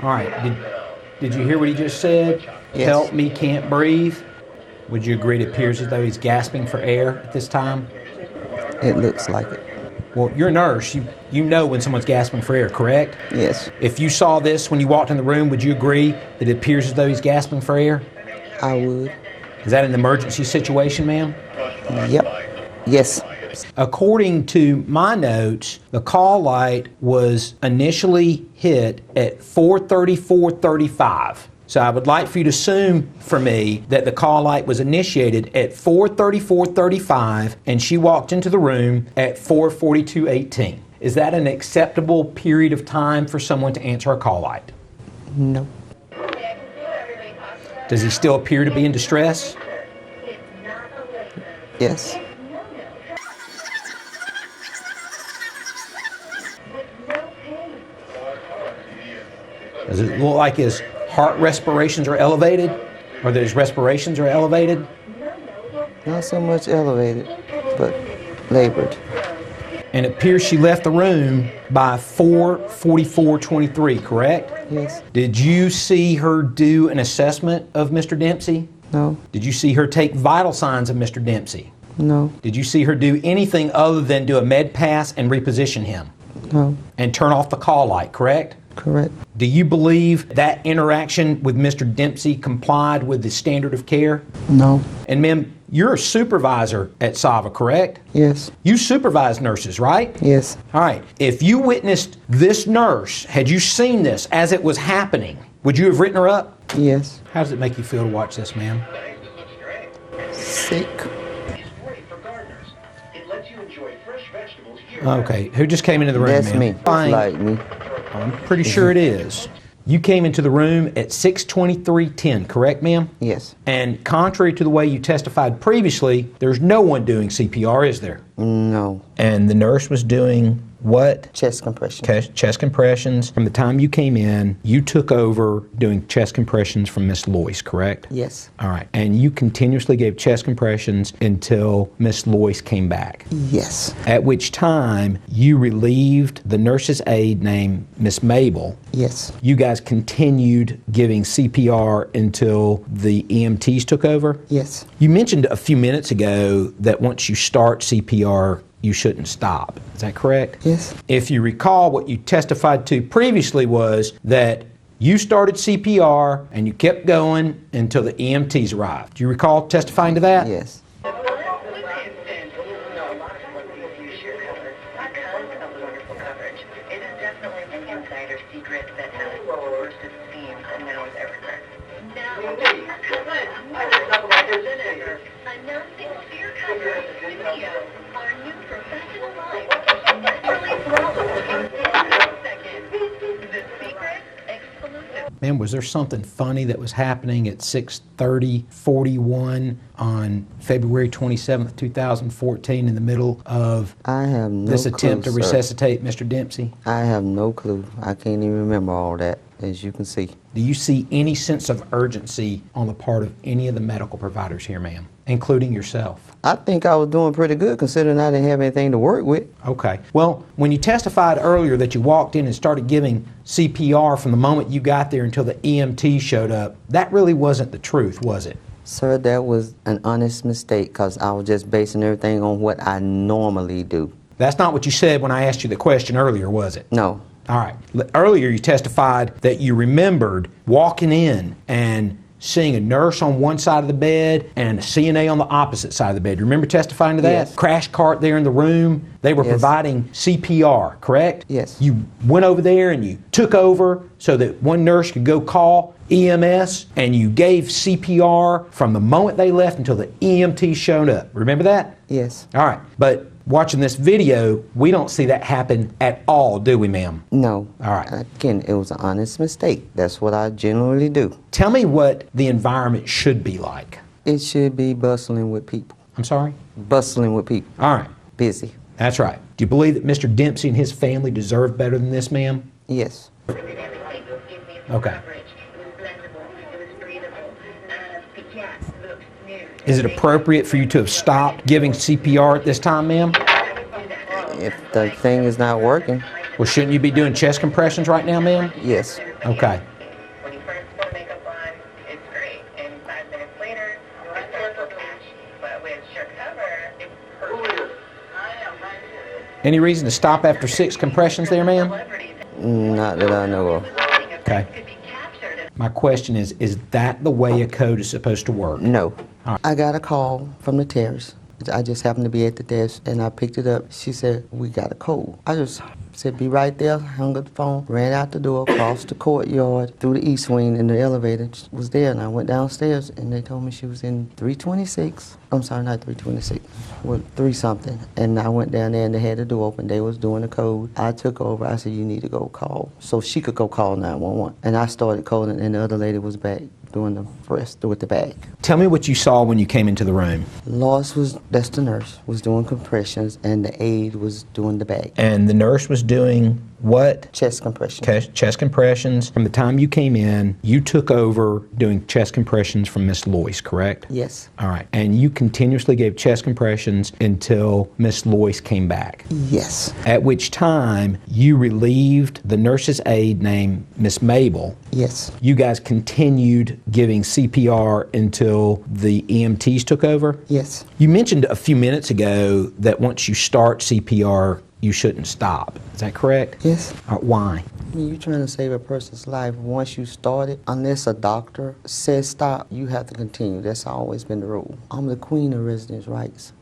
All right, did you hear what he just said? Yes. Help me, can't breathe. Would you agree it appears as though he's gasping for air at this time? It looks like it. Well, you're a nurse. You know when someone's gasping for air, correct? Yes. If you saw this when you walked in the room, would you agree that it appears as though he's gasping for air? I would. Is that an emergency situation, ma'am? Yep. Yes. According to my notes, the call light was initially hit at 4:34:35. So I would like for you to assume for me that the call light was initiated at 4:34:35 and she walked into the room at 4:42:18. Is that an acceptable period of time for someone to answer a call light? No. Does he still appear to be in distress? Yes. Does it look like his heart respirations are elevated? Or that his respirations are elevated? Not so much elevated, but labored. And it appears she left the room by 4:44:23, correct? Yes. Did you see her do an assessment of Mr. Dempsey? No. Did you see her take vital signs of Mr. Dempsey? No. Did you see her do anything other than do a med pass and reposition him? No. And turn off the call light, correct? Correct. Do you believe that interaction with Mr. Dempsey complied with the standard of care? No. And ma'am, you're a supervisor at SAVA, correct? Yes. You supervise nurses, right? Yes. All right. If you witnessed this nurse, had you seen this as it was happening, would you have written her up? Yes. How does it make you feel to watch this, ma'am? Sick. Okay. Who just came into the room, That's ma'am? me. That's Fine. like me. I'm pretty sure it is. You came into the room at 6:23:10, correct, ma'am? Yes. And contrary to the way you testified previously, there's no one doing CPR, is there? No. And the nurse was doing what? Chest compression. Chest compressions. From the time you came in, you took over doing chest compressions from Miss Loyce, correct? Yes. All right. And you continuously gave chest compressions until Miss Loyce came back. Yes. At which time you relieved the nurse's aide named Miss Mable. Yes. You guys continued giving CPR until the EMTs took over? Yes. You mentioned a few minutes ago that once you start CPR, you shouldn't stop. Is that correct? Yes. If you recall, what you testified to previously was that you started CPR and you kept going until the EMTs arrived. Do you recall testifying to that? Yes. Man, was there something funny that was happening at 6:30:41 on February 27th, 2014 in the middle of I have no this attempt clue, to sir. resuscitate Mr. Dempsey? I have no clue. I can't even remember all that, as you can see. Do you see any sense of urgency on the part of any of the medical providers here, ma'am, including yourself? I think I was doing pretty good considering I didn't have anything to work with. Okay. Well, when you testified earlier that you walked in and started giving CPR from the moment you got there until the EMT showed up, that really wasn't the truth, was it? Sir, that was an honest mistake because I was just basing everything on what I normally do. That's not what you said when I asked you the question earlier, was it? No. All right. Earlier you testified that you remembered walking in and seeing a nurse on one side of the bed and a CNA on the opposite side of the bed. Remember testifying to that? Yes. Crash cart there in the room. They were Yes. providing CPR, correct? Yes. You went over there and you took over so that one nurse could go call EMS, and you gave CPR from the moment they left until the EMT showed up. Remember that? Yes. All right. But watching this video, we don't see that happen at all, do we, ma'am? No. All right. Again, it was an honest mistake. That's what I generally do. Tell me what the environment should be like. It should be bustling with people. I'm sorry? Bustling with people. All right. Busy. That's right. Do you believe that Mr. Dempsey and his family deserve better than this, ma'am? Yes. Okay. Is it appropriate for you to have stopped giving CPR at this time, ma'am? If the thing is not working, Well, shouldn't you be doing chest compressions right now, ma'am? yes. Okay. When you first put makeup on, it's great. And 5 minutes later, you have to patch. But with your cover, it's perfect. Any reason to stop after 6 compressions there, ma'am? Not that I know of. Okay. My question is that the way a code is supposed to work? No. All right. I got a call from the terrace. I just happened to be at the desk, and I picked it up. She said, we got a code. I just said, be right there, hung up the phone, ran out the door, crossed the courtyard, through the east wing, and the elevator was there, and I went downstairs, and they told me she was in 326. I'm sorry, not 326, well, 3-something. And I went down there, and they had the door open. They was doing the code. I took over. I said, you need to go call. So she could go call 911. And I started calling, and the other lady was back doing the rest with the bag. Tell me what you saw when you came into the room. Loyce was, that's the nurse, was doing compressions, and the aide was doing the bag. And the nurse was doing what? Chest compression. Chest compressions. From the time you came in, you took over doing chest compressions from Miss Loyce, correct? Yes. All right. And you continuously gave chest compressions until Miss Loyce came back. Yes. At which time you relieved the nurse's aide named Miss Mable. Yes. You guys continued giving CPR until the EMTs took over? Yes. You mentioned a few minutes ago that once you start CPR, you shouldn't stop. Is that correct? Yes. Why? I mean, you're trying to save a person's life. Once you start it, unless a doctor says stop, you have to continue. That's always been the rule. I'm the queen of residents' rights.